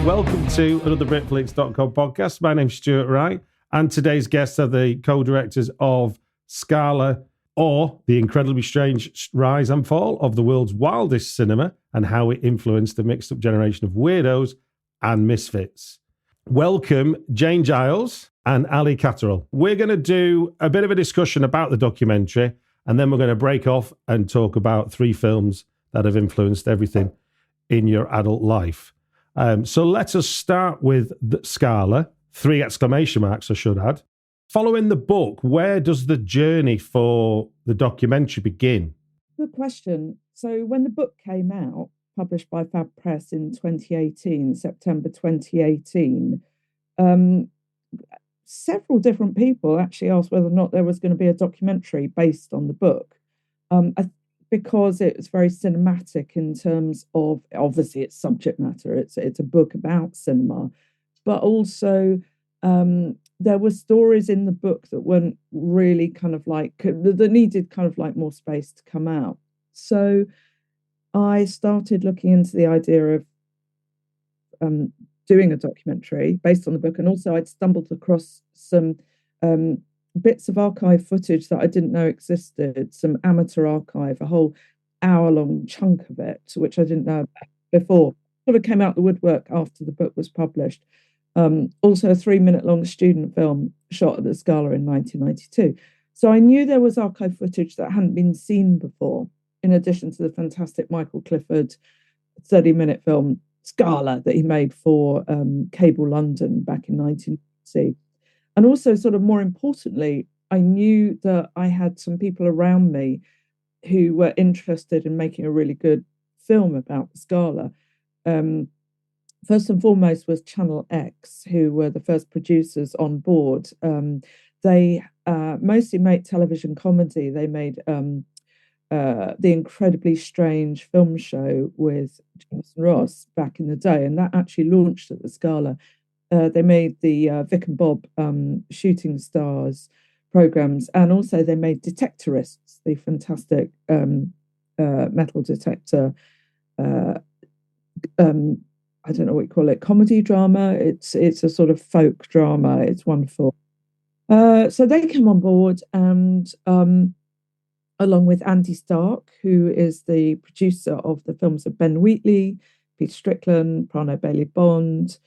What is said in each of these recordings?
Welcome to another Britflix.com podcast. My name's Stuart Wright, and today's guests are the co-directors of SCALA, or The Incredibly Strange Rise and Fall of the World's Wildest Cinema and How It Influenced the Mixed-Up Generation of Weirdos and Misfits. Welcome, Jane Giles and Ali Catterall. We're going to do a bit of a discussion about the documentary, and then we're going to break off and talk about three films that have influenced everything in your adult life. So let us start with the SCALA, 3 exclamation marks, I should add. Following the book, where does the journey for the documentary begin? Good question. So when the book came out, published by Fab Press in 2018, September 2018, several different people actually asked whether or not there was going to be a documentary based on the book. Because it was very cinematic in terms of, obviously, its subject matter. It's a book about cinema, but also there were stories in the book that weren't really that needed kind of like more space to come out. So I started looking into the idea of doing a documentary based on the book, and also I'd stumbled across some bits of archive footage that I didn't know existed, some amateur archive, a whole hour-long chunk of it, which I didn't know about before. Sort of came out the woodwork after the book was published. Also a 3-minute-long student film shot at the Scala in 1992. So I knew there was archive footage that hadn't been seen before, in addition to the fantastic Michael Clifford 30-minute film Scala that he made for Cable London back in 1990. And also, sort of more importantly, I knew that I had some people around me who were interested in making a really good film about the Scala. First and foremost was Channel X, who were the first producers on board. They mostly made television comedy. They made The Incredibly Strange Film Show with Jonathan Ross back in the day, and that actually launched at the Scala. They made the Vic and Bob Shooting Stars programs, and also they made Detectorists, the fantastic metal detector. I don't know what you call it, comedy drama. It's a sort of folk drama. It's wonderful. So they came on board, and along with Andy Stark, who is the producer of the films of Ben Wheatley, Peter Strickland, Prano Bailey Bond.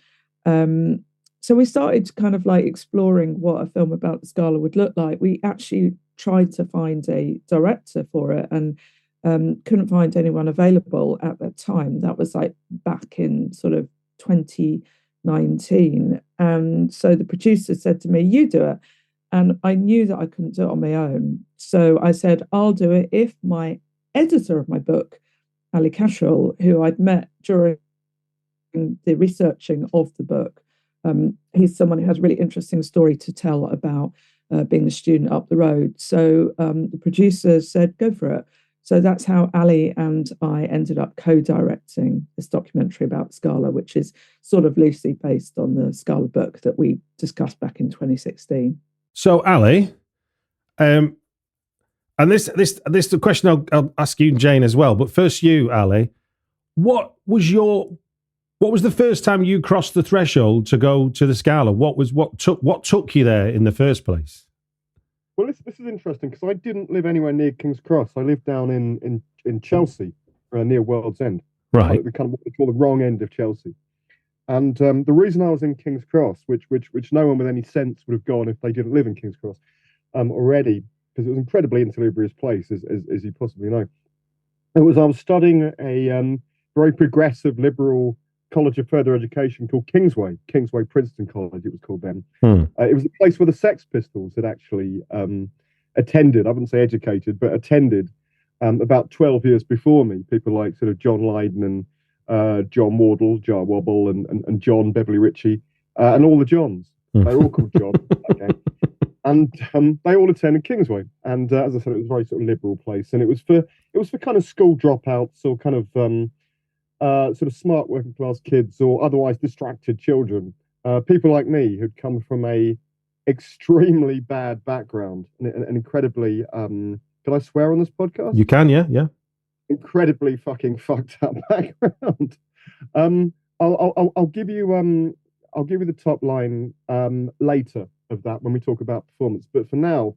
So we started kind of like exploring what a film about the Scala would look like. We actually tried to find a director for it, and couldn't find anyone available at that time. That was like back in sort of 2019. And so the producer said to me, "You do it." And I knew that I couldn't do it on my own. So I said, "I'll do it if my editor of my book, Ali Catterall, who I'd met during the researching of the book, he's someone who has a really interesting story to tell about being a student up the road." So the producer said, "Go for it." So that's how Ali and I ended up co-directing this documentary about Scala, which is sort of loosely based on the Scala book that we discussed back in 2016. So Ali, and this the question I'll ask you, Jane, as well. But first, you, Ali, what was the first time you crossed the threshold to go to the Scala? What took you there in the first place? Well, this is interesting because I didn't live anywhere near King's Cross. I lived down in Chelsea, near World's End. Right. Like kind of what we call the wrong end of Chelsea. And the reason I was in King's Cross, which no one with any sense would have gone if they didn't live in King's Cross already, because it was an incredibly insalubrious place, as you possibly know. I was studying a very progressive liberal college of further education called Kingsway Princeton College, it was called then. It was a place where the Sex Pistols had actually attended, I wouldn't say educated, but attended about 12 years before me. People like sort of John Lydon and John Wardle, Jar Wobble, and John Beverly Ritchie, and all the Johns. They were all called John. Okay. And they all attended Kingsway. And as I said, it was a very sort of liberal place. And it was for kind of school dropouts or kind of sort of smart working class kids or otherwise distracted children, people like me who'd come from a extremely bad background, an incredibly, can I swear on this podcast? You can, yeah. Incredibly fucking fucked up background. I'll give you the top line later of that when we talk about performance. But for now,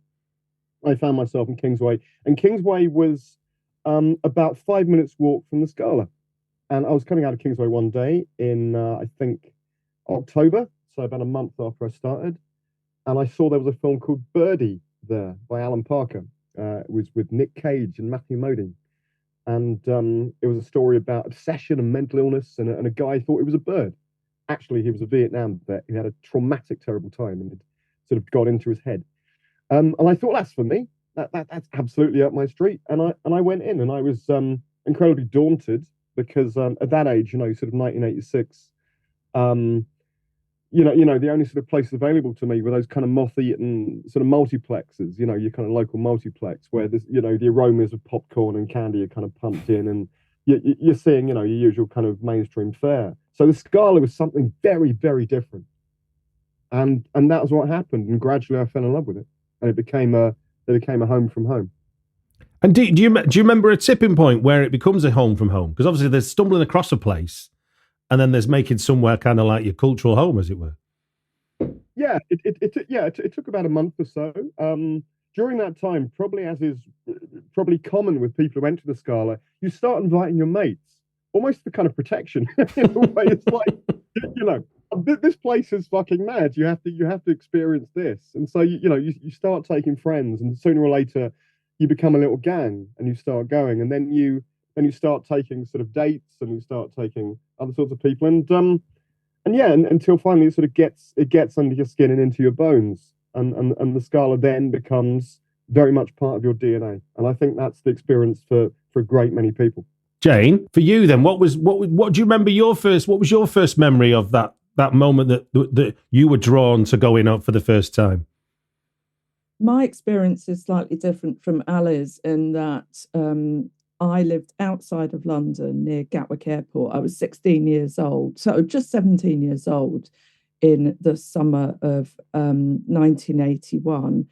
I found myself in Kingsway, and Kingsway was about 5 minutes walk from the Scala. And I was coming out of Kingsway one day in I think October, so about a month after I started, and I saw there was a film called Birdie there by Alan Parker. It was with Nick Cage and Matthew Modine. And it was a story about obsession and mental illness, and a guy thought he was a bird. Actually, he was a Vietnam vet who had a traumatic, terrible time, and it sort of got into his head. And I thought, that's for me. That's absolutely up my street. And I went in, and I was incredibly daunted because at that age, sort of 1986, the only sort of places available to me were those kind of moth-eaten sort of multiplexes, your kind of local multiplex where there's, the aromas of popcorn and candy are kind of pumped in, and you're seeing, your usual kind of mainstream fare. So the Scala was something very, very different. And that was what happened. And gradually I fell in love with it. And it became a home from home. And do you remember a tipping point where it becomes a home from home? Because obviously there's stumbling across a place, and then there's making somewhere kind of like your cultural home, as it were. Yeah, it took about a month or so. During that time, probably as is probably common with people who enter the Scala, you start inviting your mates, almost for kind of protection. In a way, it's like, this place is fucking mad. You have to experience this, and so you start taking friends, and sooner or later, you become a little gang, and you start going, and then you start taking sort of dates, and you start taking other sorts of people, and until finally it sort of gets under your skin and into your bones, and the Scala then becomes very much part of your DNA, and I think that's the experience for a great many people. Jane, for you then, what do you remember what was your first memory of that moment that you were drawn to going up for the first time? My experience is slightly different from Ali's in that I lived outside of London near Gatwick Airport. I was 16 years old, so just 17 years old in the summer of 1981.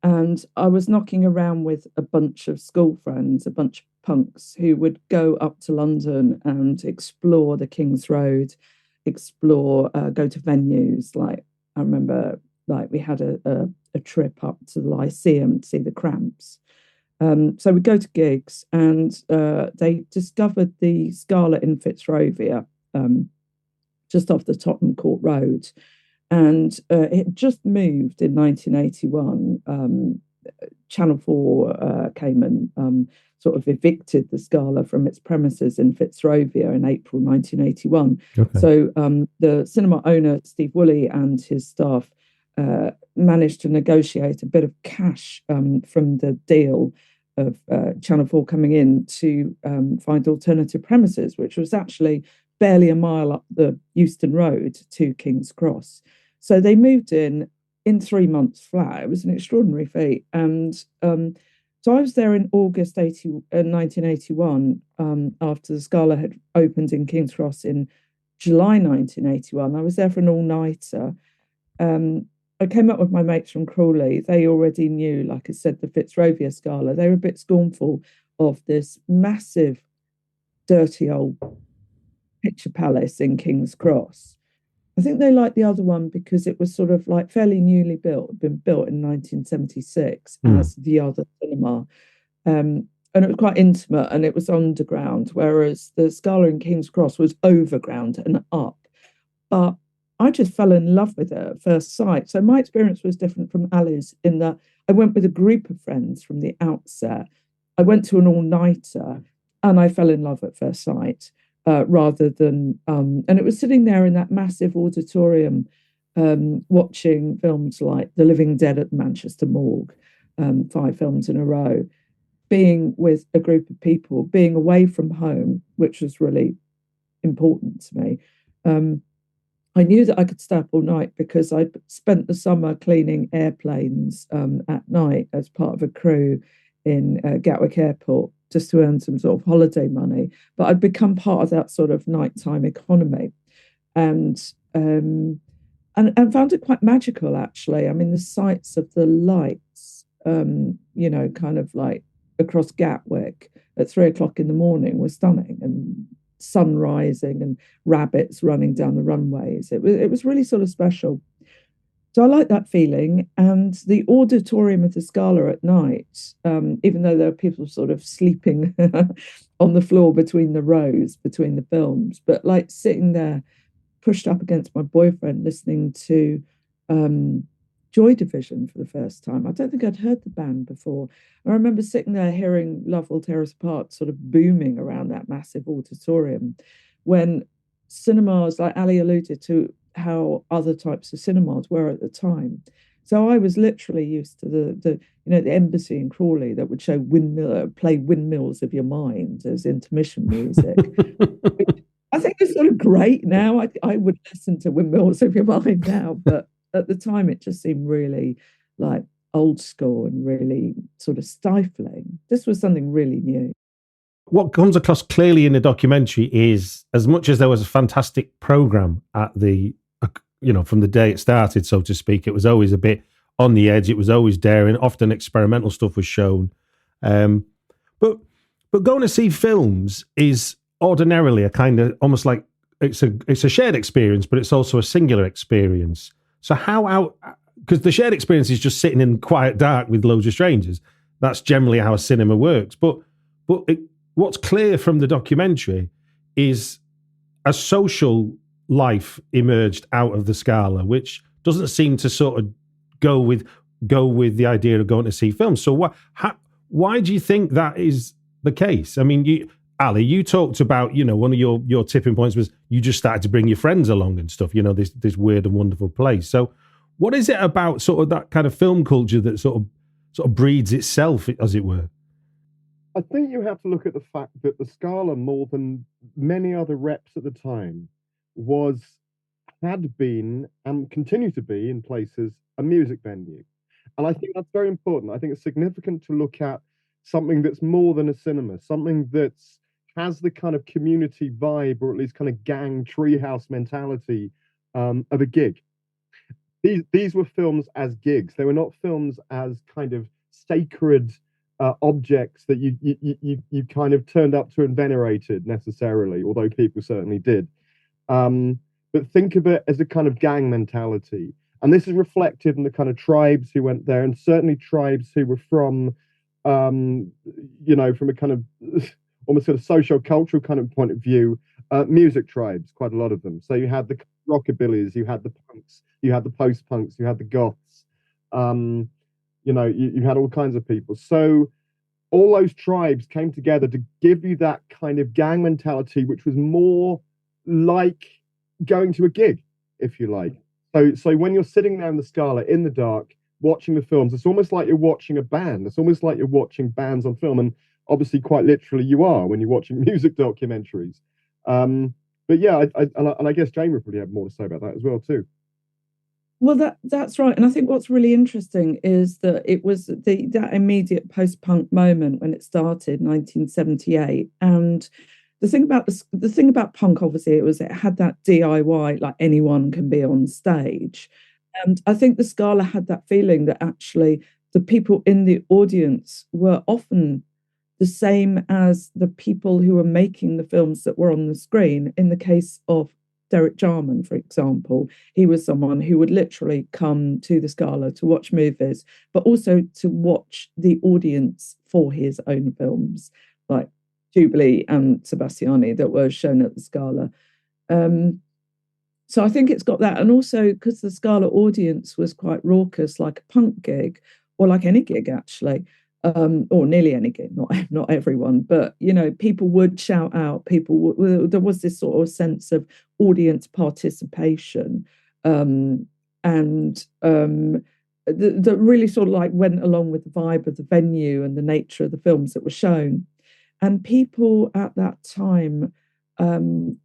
And I was knocking around with a bunch of school friends, a bunch of punks who would go up to London and explore the King's Road, go to venues. Like, I remember, we had a trip up to the Lyceum to see the Cramps. So we go to gigs, and they discovered the Scala in Fitzrovia, just off the Tottenham Court Road. And it just moved in 1981. Channel 4 came and sort of evicted the Scala from its premises in Fitzrovia in April 1981. Okay. So the cinema owner, Steve Woolley, and his staff managed to negotiate a bit of cash from the deal of Channel 4 coming in to find alternative premises, which was actually barely a mile up the Euston Road to King's Cross. So they moved in 3 months flat. It was an extraordinary feat. And so I was there in August 1981, after the Scala had opened in King's Cross in July 1981. I was there for an all-nighter. I came up with my mates from Crawley. They already knew, like I said, the Fitzrovia Scala. They were a bit scornful of this massive, dirty old picture palace in King's Cross. I think they liked the other one because it was sort of like fairly newly built, had been built in 1976 as the other cinema. And it was quite intimate, and it was underground, whereas the Scala in King's Cross was overground and up. But I just fell in love with it at first sight. So my experience was different from Ali's in that I went with a group of friends from the outset. I went to an all-nighter, and I fell in love at first sight. Rather than, and it was sitting there in that massive auditorium, watching films like The Living Dead at the Manchester Morgue, 5 films in a row, being with a group of people, being away from home, which was really important to me. I knew that I could stay up all night because I'd spent the summer cleaning airplanes at night as part of a crew in Gatwick Airport, just to earn some sort of holiday money. But I'd become part of that sort of nighttime economy, and found it quite magical, actually. I mean, the sights of the lights, kind of like across Gatwick at 3 o'clock in the morning were stunning, and sun rising and rabbits running down the runways. It was really sort of special. So I like that feeling. And the auditorium of the Scala at night, even though there are people sort of sleeping on the floor between the rows, between the films, but like sitting there pushed up against my boyfriend, listening to Joy Division for the first time. I don't think I'd heard the band before. I remember sitting there hearing Love Will Tear Us Apart sort of booming around that massive auditorium when cinemas, like Ali alluded to, how other types of cinemas were at the time. So I was literally used to the embassy in Crawley that would show play Windmills of Your Mind as intermission music. I think it's sort of great now. I would listen to Windmills of Your Mind now, but at the time it just seemed really like old school and really sort of stifling. This was something really new. What comes across clearly in the documentary is, as much as there was a fantastic program at the, from the day it started, so to speak, it was always a bit on the edge. It was always daring. Often experimental stuff was shown. But going to see films is ordinarily a kind of almost like it's a shared experience, but it's also a singular experience. So because the shared experience is just sitting in quiet dark with loads of strangers. That's generally how a cinema works. But what's clear from the documentary is a social life emerged out of the Scala, which doesn't seem to sort of go with the idea of going to see films. So why do you think that is the case? I mean, Ali, you talked about, one of your tipping points was you just started to bring your friends along and stuff, this weird and wonderful place. So what is it about sort of that kind of film culture that sort of breeds itself, as it were? I think you have to look at the fact that the Scala, more than many other reps at the time, had been and continued to be in places a music venue. And I think that's very important. I think it's significant to look at something that's more than a cinema, something that has the kind of community vibe, or at least kind of gang treehouse mentality of a gig. These were films as gigs. They were not films as kind of sacred objects that you kind of turned up to and venerated necessarily, although people certainly did. But think of it as a kind of gang mentality. And this is reflected in the kind of tribes who went there, and certainly tribes who were from from a kind of almost sort of socio-cultural kind of point of view, music tribes, quite a lot of them. So you had the rockabillys, you had the punks, you had the post-punks, you had the goths, you had all kinds of people. So all those tribes came together to give you that kind of gang mentality, which was more like going to a gig, if you like. So when you're sitting there in the Scala in the dark, watching the films, it's almost like you're watching a band. It's almost like you're watching bands on film. And obviously, quite literally, you are when you're watching music documentaries. But yeah, I guess Jamie would probably have more to say about that as well, too. Well, that's right. And I think what's really interesting is that it was that immediate post-punk moment when it started, 1978. And the thing about punk, obviously, it had that DIY, like anyone can be on stage. And I think the Scala had that feeling that actually the people in the audience were often the same as the people who were making the films that were on the screen. In the case of Derek Jarman, for example, he was someone who would literally come to the Scala to watch movies, but also to watch the audience for his own films, like Jubilee and Sebastiani, that were shown at the Scala. So I think it's got that. And also because the Scala audience was quite raucous, like a punk gig, or like any gig, actually, or nearly any gig, not everyone, but, people would shout out, there was this sort of sense of audience participation, that really sort of like went along with the vibe of the venue and the nature of the films that were shown. And people at that time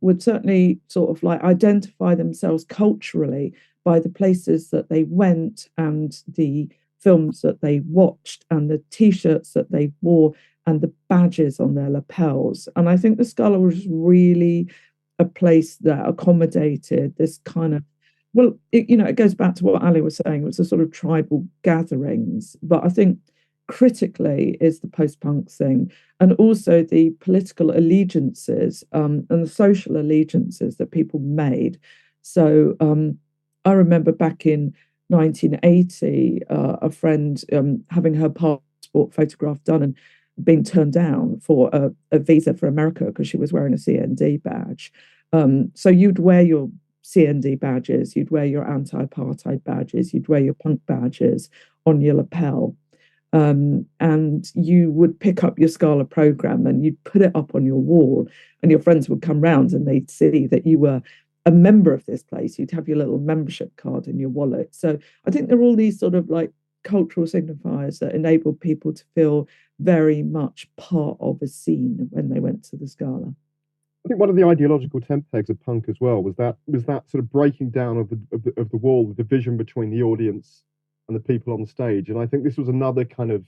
would certainly sort of like identify themselves culturally by the places that they went and the films that they watched and the T-shirts that they wore and the badges on their lapels. And I think the Scala was really a place that accommodated this kind of, it goes back to what Ali was saying, it was a sort of tribal gatherings. But I think critically is the post-punk thing, and also the political allegiances and the social allegiances that people made. So I remember back in 1980, a friend having her passport photograph done and being turned down for a visa for America because she was wearing a CND badge. So you'd wear your CND badges, you'd wear your anti-apartheid badges, you'd wear your punk badges on your lapel. And you would pick up your SCALA program and you'd put it up on your wall, and your friends would come round and they'd see that you were a member of this place. You'd have your little membership card in your wallet. So I think there are all these sort of like cultural signifiers that enable people to feel very much part of a scene when they went to the SCALA. I think one of the ideological tent pegs of punk as well was that sort of breaking down of the wall, the division between the audience and the people on stage. And I think this was another kind of,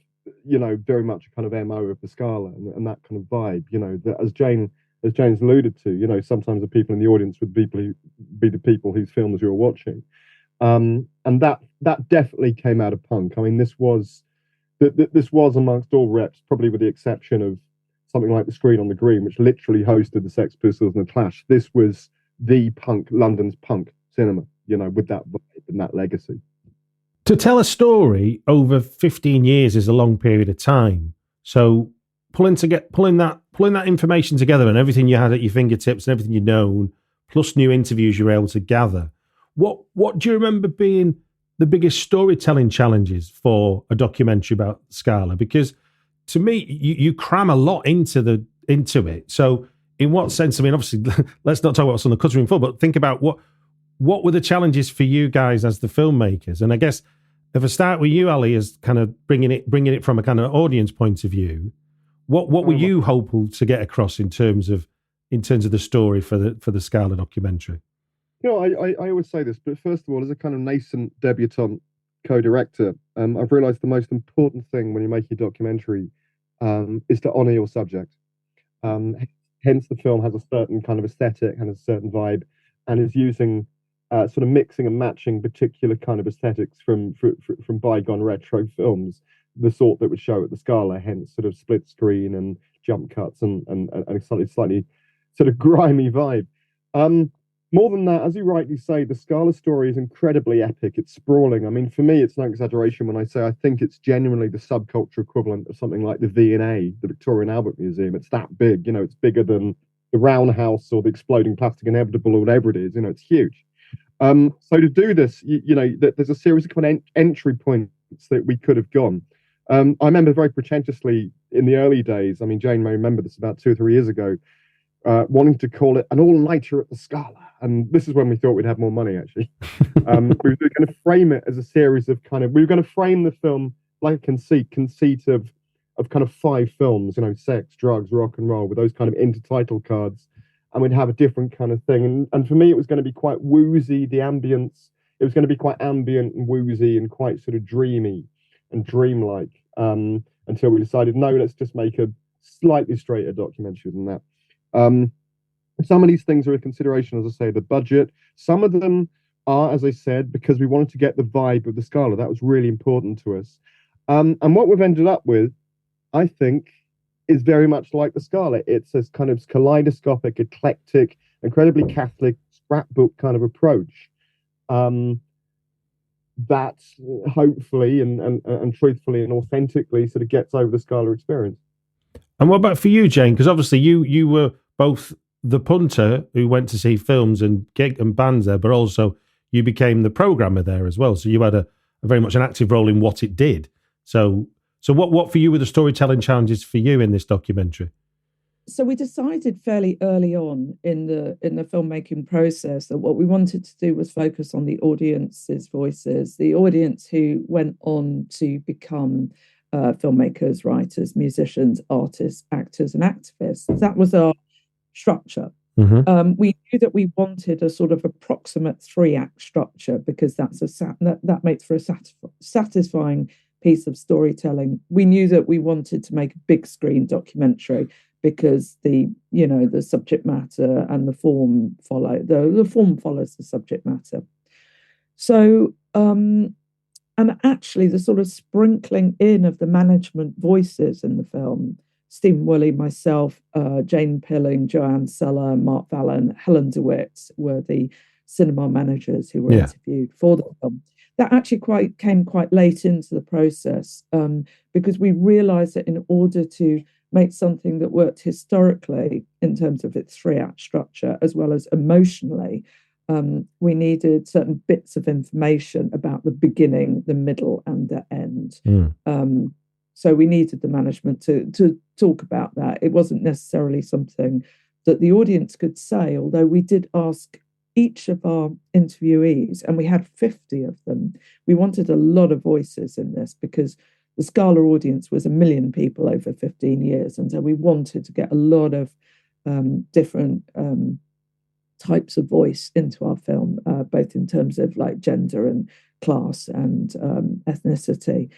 very much a kind of MO of the SCALA and that kind of vibe, that as Jane's alluded to, sometimes the people in the audience would be the people whose films you were watching. And that definitely came out of punk. I mean, this was amongst all reps, probably with the exception of something like the Screen on the Green, which literally hosted the Sex Pistols and the Clash. This was the London's punk cinema, with that vibe and that legacy. To tell a story over 15 years is a long period of time. So pulling that information together and everything you had at your fingertips and everything you'd known, plus new interviews you were able to gather, what do you remember being the biggest storytelling challenges for a documentary about SCALA? Because to me, you cram a lot into it. So in what sense? I mean, obviously, let's not talk about what's on the cutting room floor, but think about what were the challenges for you guys as the filmmakers? And I guess if I start with you, Ali, as kind of bringing it from a kind of audience point of view, what were you hopeful to get across in terms of the story for the SCALA documentary? I always say this, but first of all, as a kind of nascent debutante co-director, I've realised the most important thing when you're making a documentary is to honour your subject. Hence, the film has a certain kind of aesthetic and a certain vibe, and is using sort of mixing and matching particular kind of aesthetics from bygone retro films, the sort that would show at the SCALA. Hence, sort of split screen and jump cuts and a slightly sort of grimy vibe. More than that, as you rightly say, the SCALA story is incredibly epic. It's sprawling. I mean, for me, it's no exaggeration when I say I think it's genuinely the subculture equivalent of something like the V&A, the Victoria and Albert Museum. It's that big. It's bigger than the Roundhouse or the Exploding Plastic Inevitable or whatever it is. It's huge. So to do this, there's a series of kind of entry points that we could have gone. I remember very pretentiously in the early days, I mean, Jane may remember this about 2 or 3 years ago, wanting to call it an all-nighter at the SCALA. And this is when we thought we'd have more money, actually. We were going to frame it as a series of we were going to frame the film like a conceit of kind of 5 films, sex, drugs, rock and roll, with those kind of intertitle cards. And we'd have a different kind of thing. And for me, it was going to be quite woozy, the ambience. It was going to be quite ambient and woozy and quite sort of dreamy and dreamlike until we decided, no, let's just make a slightly straighter documentary than that. Some of these things are a consideration, as I say, the budget. Some of them are, as I said, because we wanted to get the vibe of the SCALA. That was really important to us. And what we've ended up with, I think, is very much like the SCALA. It's this kind of kaleidoscopic, eclectic, incredibly Catholic scrapbook kind of approach that hopefully and truthfully and authentically sort of gets over the SCALA experience. And what about for you, Jane? Because obviously you were both the punter who went to see films and gig and bands there, but also you became the programmer there as well. So you had a very much an active role in what it did. So what for you were the storytelling challenges for you in this documentary? So we decided fairly early on in the filmmaking process that what we wanted to do was focus on the audience's voices, the audience who went on to become filmmakers, writers, musicians, artists, actors, and activists. That was our structure. Mm-hmm. We knew that we wanted a sort of approximate 3-act structure because that makes for a satisfying piece of storytelling. We knew that we wanted to make a big screen documentary because the subject matter and the form follow. The form follows the subject matter. So and And actually, the sort of sprinkling in of the management voices in the film, Stephen Woolley, myself, Jane Pilling, Joanne Seller, Mark Vallon, Helen DeWitt were the cinema managers who were interviewed for the film. That actually came quite late into the process, because we realised that in order to make something that worked historically in terms of its 3-act structure, as well as emotionally, we needed certain bits of information about the beginning, the middle, and the end. So we needed the management to talk about that. It wasn't necessarily something that the audience could say, although we did ask each of our interviewees, and we had 50 of them. We wanted a lot of voices in this because the Scala audience was 1 million people over 15 years. And so we wanted to get a lot of different types of voice into our film, both in terms of like gender and class and ethnicity.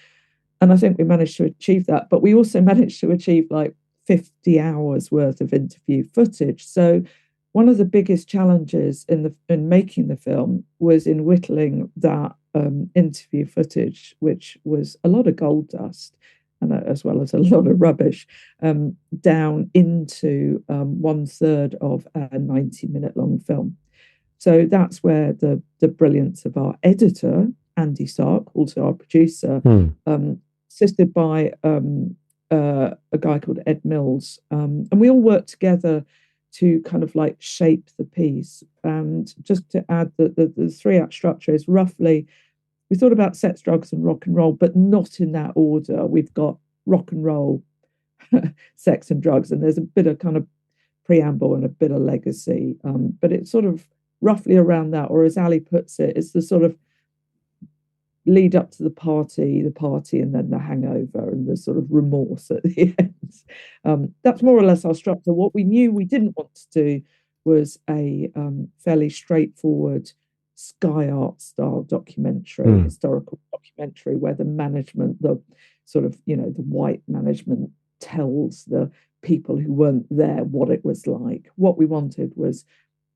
And I think we managed to achieve that. But we also managed to achieve like 50 hours worth of interview footage. So one of the biggest challenges in making the film was in whittling that interview footage, which was a lot of gold dust, and as well as a lot of rubbish, down into 1/3 of a 90-minute long film. So that's where the brilliance of our editor, Andy Sark, also our producer, assisted by a guy called Ed Mills, and we all worked together to kind of like shape the piece. And just to add that the 3-act structure is roughly, we thought about sex, drugs, and rock and roll, but not in that order. We've got rock and roll, sex and drugs, and there's a bit of kind of preamble and a bit of legacy. But it's sort of roughly around that, or as Ali puts it, it's the sort of lead up to the party, and then the hangover and the sort of remorse at the end. That's more or less our structure. What we knew we didn't want to do was a fairly straightforward Sky Art style documentary, historical documentary, where the management, the sort of, the white management tells the people who weren't there what it was like. What we wanted was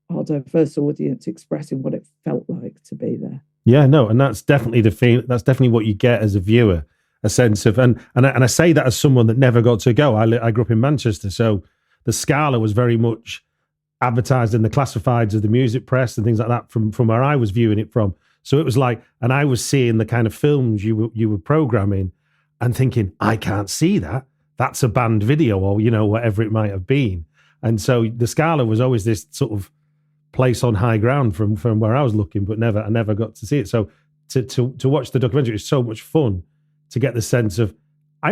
our diverse audience expressing what it felt like to be there. Yeah, no, and that's definitely the feel. That's definitely what you get as a viewer, a sense of, and I say that as someone that never got to go. I grew up in Manchester, so the Scala was very much advertised in the classifieds of the music press and things like that from where I was viewing it from. So it was like, and I was seeing the kind of films you were programming, and thinking, I can't see that. That's a banned video, or whatever it might have been. And so the Scala was always this sort of place on high ground from where I was looking, but I never got to see it. So to watch the documentary is so much fun, to get the sense of, I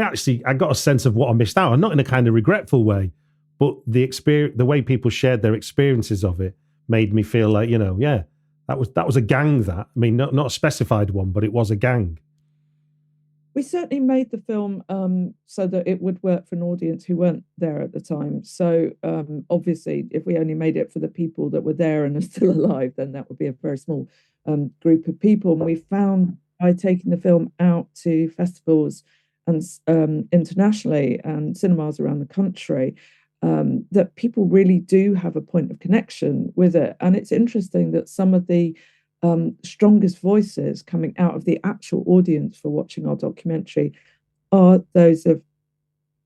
got a sense of what I missed out, and not in a kind of regretful way, but the experience, the way people shared their experiences of it made me feel like, that was a gang. That, I mean, not a specified one, but it was a gang. We certainly made the film so that it would work for an audience who weren't there at the time. So obviously, if we only made it for the people that were there and are still alive, then that would be a very small group of people. And we found, by taking the film out to festivals and internationally and cinemas around the country, that people really do have a point of connection with it. And it's interesting that some of the strongest voices coming out of the actual audience for watching our documentary are those of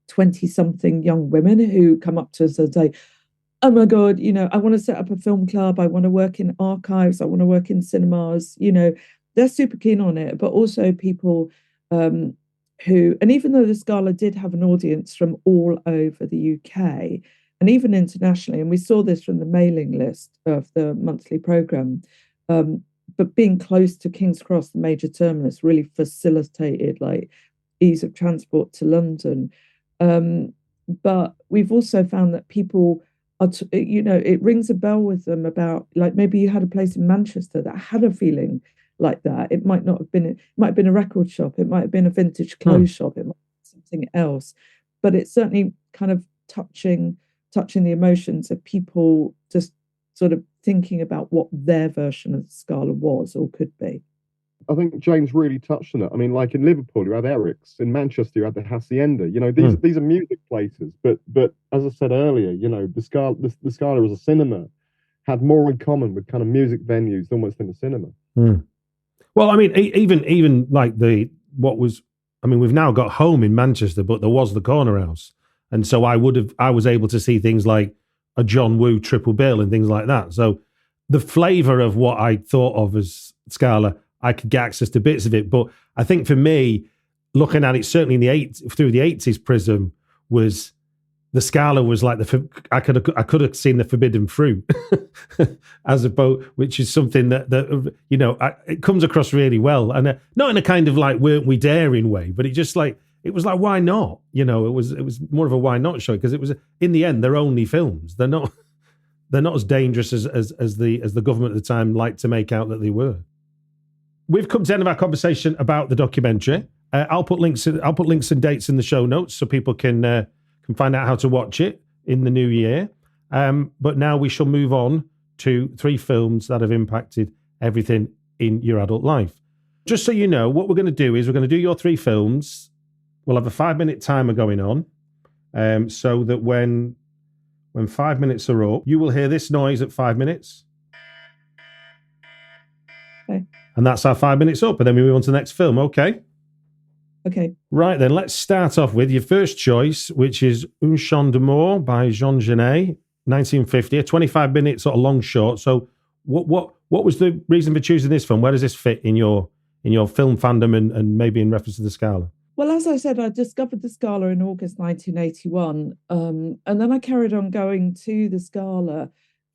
20-something young women who come up to us and say, oh my God, I want to set up a film club. I want to work in archives. I want to work in cinemas. They're super keen on it, but also people who, and even though the Scala did have an audience from all over the UK and even internationally, and we saw this from the mailing list of the monthly programme, but being close to King's Cross, the major terminus, really facilitated like ease of transport to London. But we've also found that people are, it rings a bell with them about, like, maybe you had a place in Manchester that had a feeling like that. It might not have been, it might have been a record shop, it might have been a vintage clothes shop, it might be something else. But it's certainly kind of touching the emotions of people just sort of thinking about what their version of the Scala was or could be. I think James really touched on it. I mean, like in Liverpool, you had Eric's. In Manchester, you had the Hacienda. These are music places. But as I said earlier, the Scala as a cinema had more in common with kind of music venues than what's in the cinema. Well, Well, I mean, even like we've now got Home in Manchester, but there was the Corner House. And so I was able to see things like a John Woo triple bill and things like that. So the flavour of what I thought of as Scala, I could get access to bits of it. But I think for me, looking at it certainly through the 80s prism, was the Scala was like I could have seen the forbidden fruit as opposed, which is something that it comes across really well, and not in a kind of like weren't we daring way, but it was like, why not? It was more of a why not show, because it was, in the end, they're only films. They're not as dangerous as the government at the time liked to make out that they were. We've come to the end of our conversation about the documentary. I'll put links and dates in the show notes so people can find out how to watch it in the new year. But now we shall move on to 3 films that have impacted everything in your adult life. Just so you know, what we're going to do is we're going to do your 3 films. We'll have a 5-minute timer going on, so that when 5 minutes are up, you will hear this noise at 5 minutes. Okay. And that's our 5 minutes up, and then we move on to the next film, okay? Okay. Right then, let's start off with your first choice, which is Un Chant d'amour by Jean Genet, 1950, a 25-minute sort of long short. So what was the reason for choosing this film? Where does this fit in your film fandom and maybe in reference to the Scala? Well, as I said, I discovered the Scala in August 1981, and then I carried on going to the Scala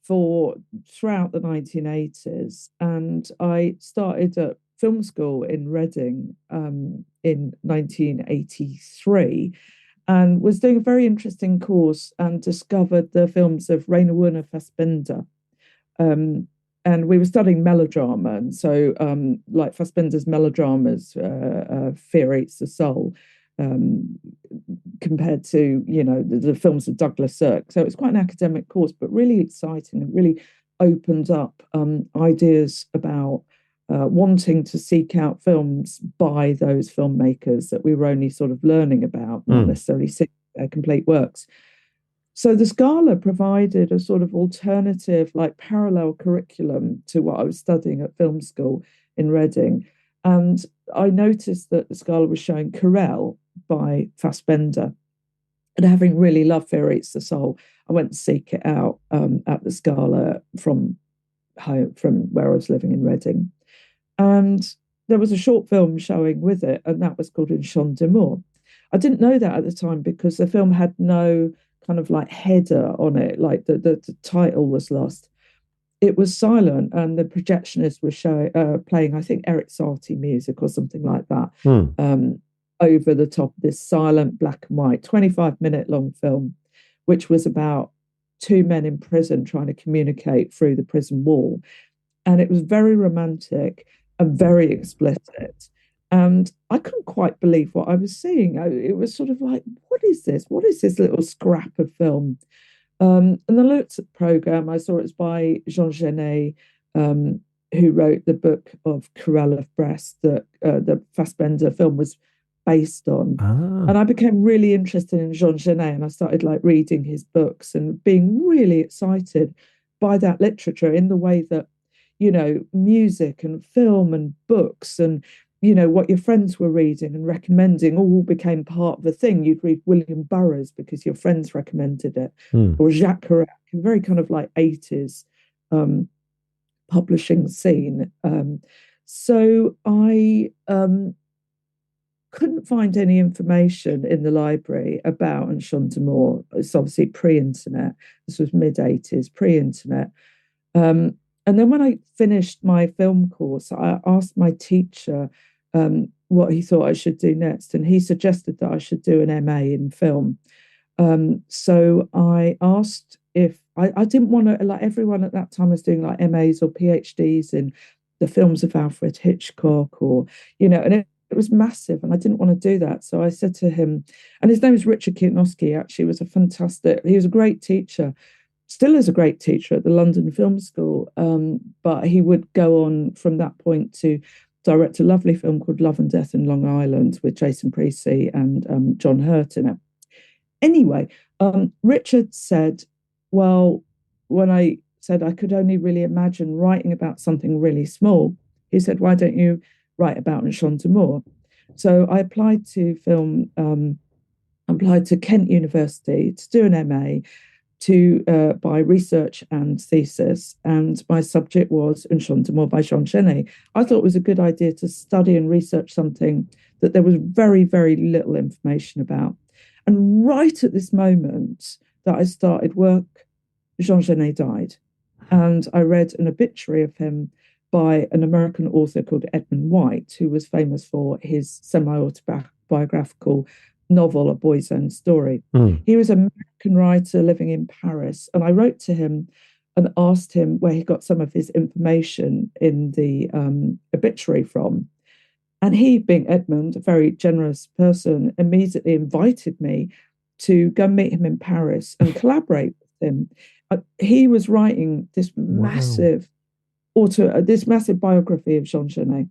throughout the 1980s, and I started at film school in Reading in 1983, and was doing a very interesting course and discovered the films of Rainer Werner Fassbinder. And we were studying melodrama, and so like Fassbinder's melodramas, Fear Eats the Soul, compared to the films of Douglas Sirk. So it's quite an academic course, but really exciting, and really opened up ideas about wanting to seek out films by those filmmakers that we were only sort of learning about, not necessarily seeing their complete works. So the Scala provided a sort of alternative, like parallel curriculum to what I was studying at film school in Reading. And I noticed that the Scala was showing Catterall by Fassbinder. And having really loved Fear Eats the Soul, I went to seek it out at the Scala from where I was living in Reading. And there was a short film showing with it, and that was called Un Chant d'amour. I didn't know that at the time because the film had no kind of like header on it, like the title was lost. It was silent, and the projectionist was playing, I think, Eric Satie music or something like that, over the top of this silent black and white 25-minute long film, which was about 2 men in prison trying to communicate through the prison wall. And it was very romantic and very explicit. And I couldn't quite believe what I was seeing. It was sort of like, what is this? What is this little scrap of film? And then I looked at the programme. I saw it was by Jean Genet, who wrote the book of Querelle of Brest that the Fassbinder film was based on. And I became really interested in Jean Genet, and I started like reading his books and being really excited by that literature in the way that, music and film and books and what your friends were reading and recommending all became part of a thing. You'd read William Burroughs because your friends recommended it, or Jacques Kerouac, a very kind of like 80s publishing scene. So I couldn't find any information in the library about Un Chant d'amour. It's obviously pre-internet. This was mid-80s, pre-internet. And then when I finished my film course, I asked my teacher what he thought I should do next. And he suggested that I should do an MA in film. So I asked if I didn't want to, like everyone at that time was doing like MAs or PhDs in the films of Alfred Hitchcock and it was massive and I didn't want to do that. So I said to him, and his name was Richard Kutnowski, actually, was he was a great teacher. Still is a great teacher at the London Film School, but he would go on from that point to direct a lovely film called Love and Death in Long Island with Jason Priestley and John Hurt in it. Anyway, Richard said, well, when I said I could only really imagine writing about something really small, he said, why don't you write about Enchante Moore? So I applied to Kent University to do an MA by research and thesis, and my subject was Enchante Moore by Jean Genet. I thought it was a good idea to study and research something that there was very, very little information about. And right at this moment that I started work, Jean Genet died. And I read an obituary of him by an American author called Edmund White, who was famous for his semi-autobiographical novel, A Boy's Own Story. He was an American writer living in Paris. And I wrote to him and asked him where he got some of his information in the obituary from. And he, being Edmund, a very generous person, immediately invited me to go meet him in Paris and collaborate with him. He was writing this massive biography of Jean Genet.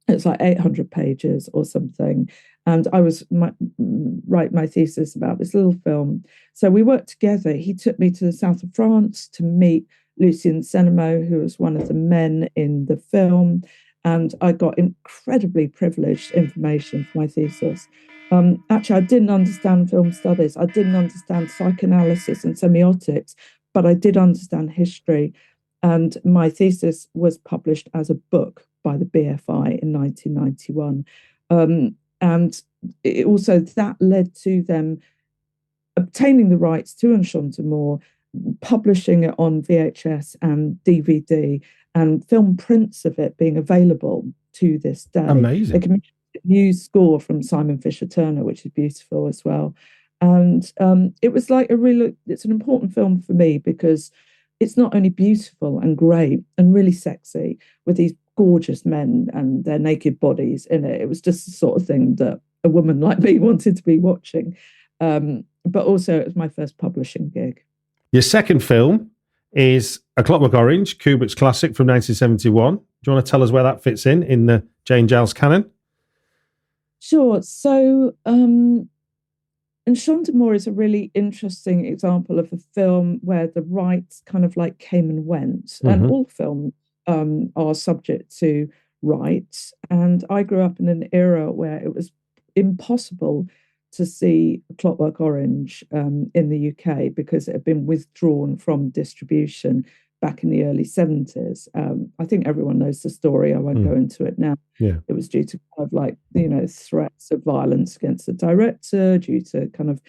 It's like 800 pages or something. And I was writing my thesis about this little film. So we worked together. He took me to the south of France to meet Lucien Senemo, who was one of the men in the film. And I got incredibly privileged information for my thesis. Actually, I didn't understand film studies. I didn't understand psychoanalysis and semiotics, but I did understand history. And my thesis was published as a book by the BFI in 1991. And it also that led to them obtaining the rights to Enchante Moore, publishing it on VHS and DVD, and film prints of it being available to this day. Amazing. They commissioned a new score from Simon Fisher Turner, which is beautiful as well. And it was like it's an important film for me because it's not only beautiful and great and really sexy with these gorgeous men and their naked bodies in it. It was just the sort of thing that a woman like me wanted to be watching. But also it was my first publishing gig. Your second film is A Clockwork Orange, Kubrick's classic from 1971. Do you want to tell us where that fits in the Jane Giles canon? Sure. So Enchante Moore is a really interesting example of a film where the rights kind of like came and went. Mm-hmm. And all films are subject to rights. And I grew up in an era where it was impossible to see Clockwork Orange in the UK because it had been withdrawn from distribution back in the early 70s. I think everyone knows the story. I won't go into it now. Yeah. It was due to kind of like, threats of violence against the director, due to kind of,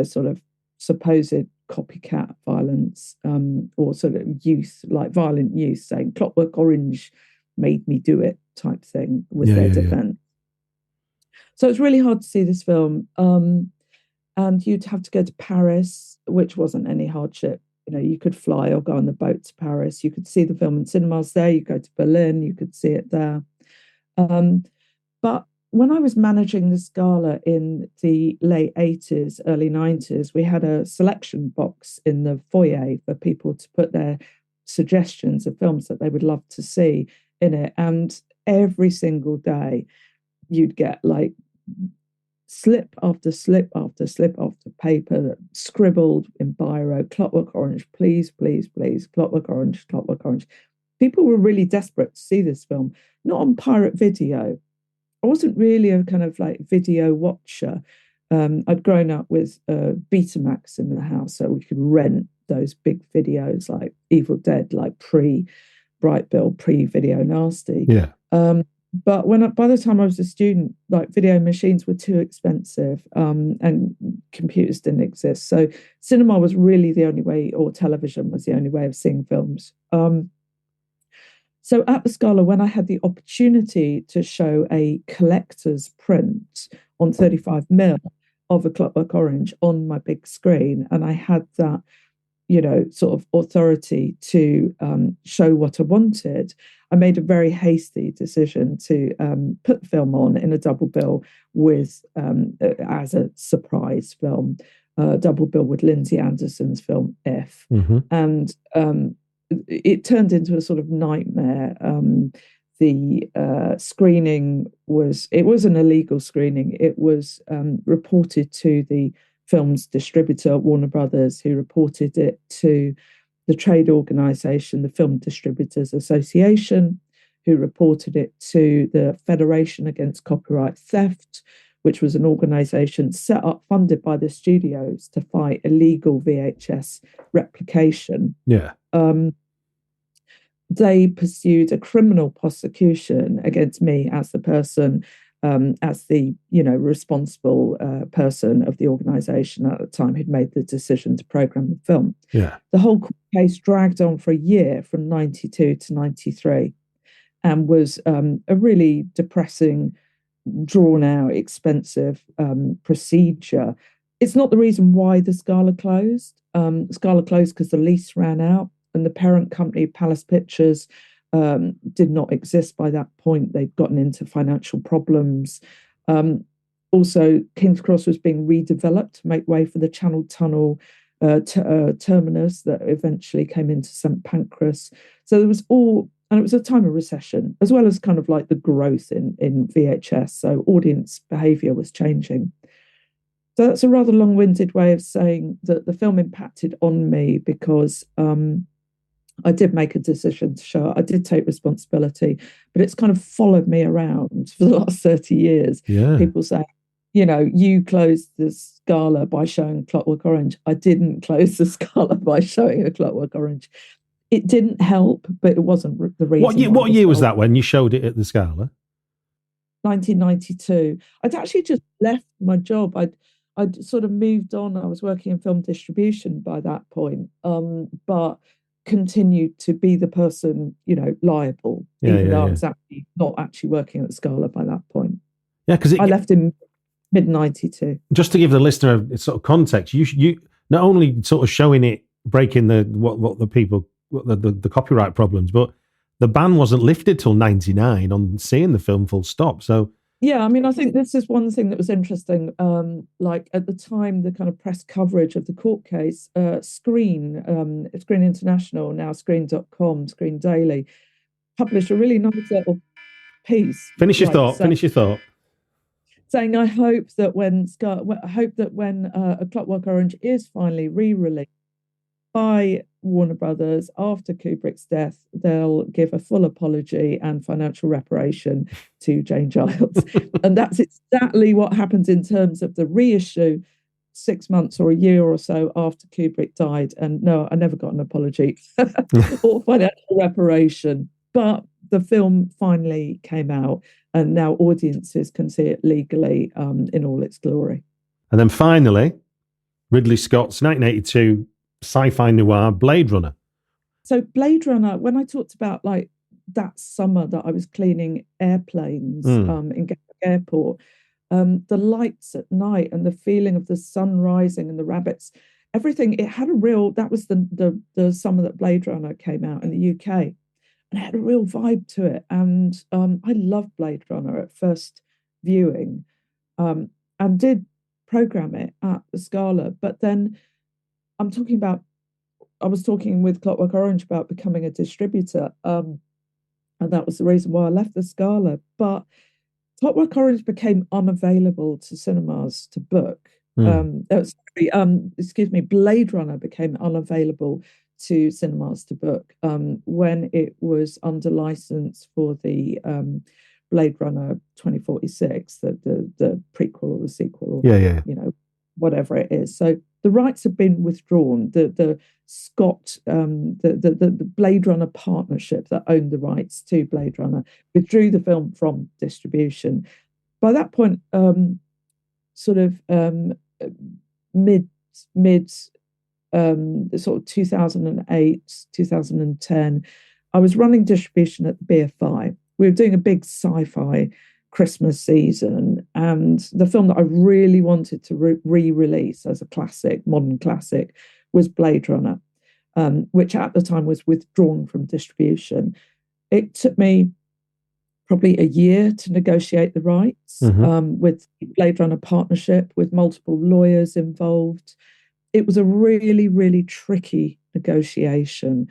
sort of supposed copycat violence or sort of violent youth saying Clockwork Orange made me do it type thing was their defense. So it's really hard to see this film. And you'd have to go to Paris, which wasn't any hardship. You could fly or go on the boat to Paris. You could see the film in cinemas there. You go to Berlin, you could see it there. But when I was managing the Scala in the late 80s, early 90s, we had a selection box in the foyer for people to put their suggestions of films that they would love to see in it. And every single day, you'd get like slip after slip after slip after paper scribbled in biro, Clockwork Orange, please, please, please, Clockwork Orange, Clockwork Orange. People were really desperate to see this film, not on pirate video. I wasn't really a kind of like video watcher. I'd grown up with Betamax in the house, so we could rent those big videos like Evil Dead, like pre-Bright Bill, pre-Video Nasty. Yeah. But by the time I was a student, like video machines were too expensive and computers didn't exist. So cinema was really the only way, or television was the only way of seeing films. So at the Scala, when I had the opportunity to show a collector's print on 35mm of A Clockwork Orange on my big screen, and I had that, sort of authority to show what I wanted, I made a very hasty decision to put the film on in a double bill with, as a surprise film, double bill with Lindsay Anderson's film If. Mm-hmm. And it turned into a sort of nightmare. The screening was an illegal screening. It was reported to the film's distributor, Warner Brothers, who reported it to the trade organisation, the Film Distributors Association, who reported it to the Federation Against Copyright Theft, which was an organisation set up, funded by the studios to fight illegal VHS replication. Yeah. They pursued a criminal prosecution against me as the person, as the responsible person of the organisation at the time who'd made the decision to programme the film. Yeah. The whole case dragged on for a year, from 92 to 93, and was a really depressing, drawn out, expensive procedure. It's not the reason why the Scala closed. Scala closed because the lease ran out, and the parent company, Palace Pictures, did not exist by that point. They'd gotten into financial problems. Also, King's Cross was being redeveloped to make way for the Channel Tunnel terminus that eventually came into St Pancras. So there was and it was a time of recession, as well as kind of like the growth in VHS. So audience behaviour was changing. So that's a rather long-winded way of saying that the film impacted on me, because I did make a decision to show it. I did take responsibility, but it's kind of followed me around for the last 30 years. Yeah. People say, you closed the Scala by showing Clockwork Orange. I didn't close the Scala by showing a Clockwork Orange. It didn't help, but it wasn't the reason. What year was that when you showed it at the Scala? 1992. I'd actually just left my job. I'd sort of moved on. I was working in film distribution by that point, but continued to be the person, liable, even though I was actually not actually working at the Scala by that point. Yeah, because I left in mid-92. Just to give the listener a sort of context, you not only sort of showing it, breaking the copyright problems, but the ban wasn't lifted till 99 on seeing the film full stop. So yeah, I mean, I think this is one thing that was interesting. Like at the time, the kind of press coverage of the court case, Screen International, now Screen.com, Screen Daily, published a really nice little piece. Finish your thought. Saying, I hope that when A Clockwork Orange is finally re-released by Warner Brothers after Kubrick's death, they'll give a full apology and financial reparation to Jane Giles. And that's exactly what happens in terms of the reissue 6 months or a year or so after Kubrick died. And no, I never got an apology or financial reparation. But the film finally came out, and now audiences can see it legally in all its glory. And then finally, Ridley Scott's 1982 sci-fi noir Blade Runner. So Blade Runner, when I talked about like that summer that I was cleaning airplanes in Gatwick Airport, the lights at night and the feeling of the sun rising and the rabbits, everything, it had a real, that was the summer that Blade Runner came out in the UK. And it had a real vibe to it. And I loved Blade Runner at first viewing, and did program it at the Scala. But then I was talking with Clockwork Orange about becoming a distributor. And that was the reason why I left the Scala. But Clockwork Orange became unavailable to cinemas to book. Blade Runner became unavailable to cinemas to book when it was under license for the Blade Runner 2046, the prequel or the sequel, whatever it is. So the rights have been withdrawn. The Scott, the Blade Runner partnership that owned the rights to Blade Runner withdrew the film from distribution. By that point, mid sort of 2008, 2010, I was running distribution at BFI. We were doing a big sci-fi Christmas season, and the film that I really wanted to re-release as a classic, modern classic, was Blade Runner, which at the time was withdrawn from distribution. It took me probably a year to negotiate the rights with Blade Runner partnership, with multiple lawyers involved. It was a really, really tricky negotiation,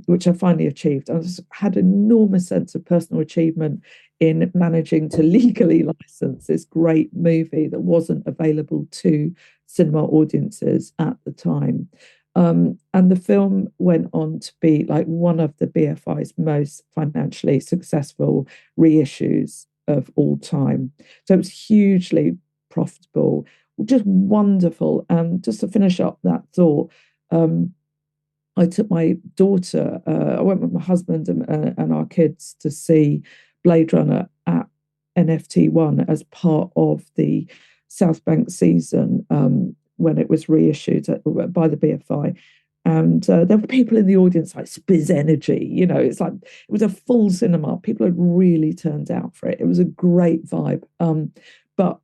which I finally achieved. I had an enormous sense of personal achievement in managing to legally license this great movie that wasn't available to cinema audiences at the time. And the film went on to be like one of the BFI's most financially successful reissues of all time. So it was hugely profitable, just wonderful. And just to finish up that thought, I took my daughter, I went with my husband and our kids to see Blade Runner at NFT1 as part of the South Bank season when it was reissued by the BFI. And there were people in the audience like Spiz Energy, you know, it's like, it was a full cinema. People had really turned out for it. It was a great vibe. But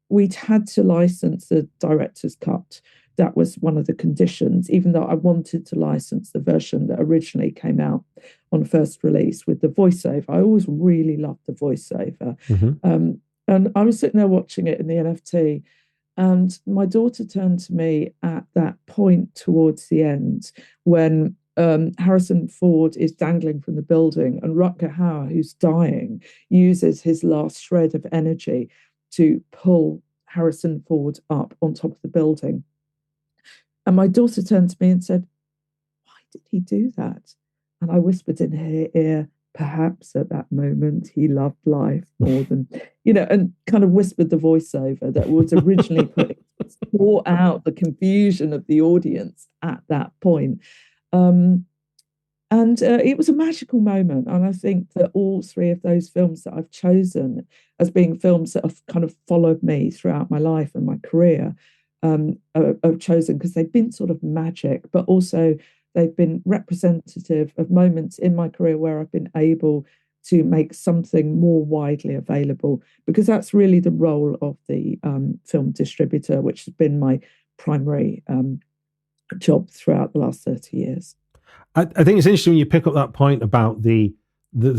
we'd had to license the director's cut. That was one of the conditions, even though I wanted to license the version that originally came out on first release with the voiceover. I always really loved the voiceover. And I was sitting there watching it in the NFT, and my daughter turned to me at that point towards the end when Harrison Ford is dangling from the building and Rutger Hauer, who's dying, uses his last shred of energy to pull Harrison Ford up on top of the building. And my daughter turned to me and said, "Why did he do that?" And I whispered in her ear, "Perhaps at that moment he loved life more than," you know, and kind of whispered the voiceover that was originally put to sort out the confusion of the audience at that point. And it was a magical moment. And I think that all three of those films that I've chosen as being films that have kind of followed me throughout my life and my career are chosen because they've been sort of magic, but also they've been representative of moments in my career where I've been able to make something more widely available, because that's really the role of the film distributor, which has been my primary job throughout the last 30 years. I think it's interesting when you pick up that point about the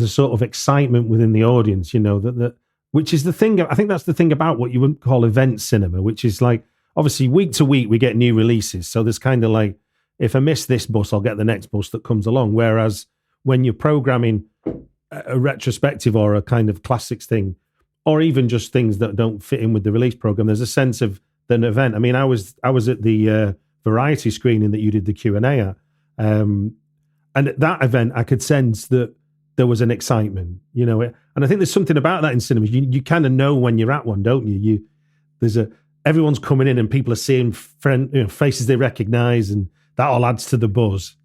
sort of excitement within the audience, you know, that which is the thing. I think that's the thing about what you would call event cinema, which is like, obviously week to week we get new releases. So there's kind of like, if I miss this bus, I'll get the next bus that comes along. Whereas when you're programming a retrospective or a kind of classics thing, or even just things that don't fit in with the release program, there's a sense of an event. I mean, I was at the variety screening that you did the Q&A at. And at that event, I could sense that there was an excitement, you know, and I think there's something about that in cinema. You kind of know when you're at one, don't you? Everyone's coming in and people are seeing faces they recognize, and that all adds to the buzz.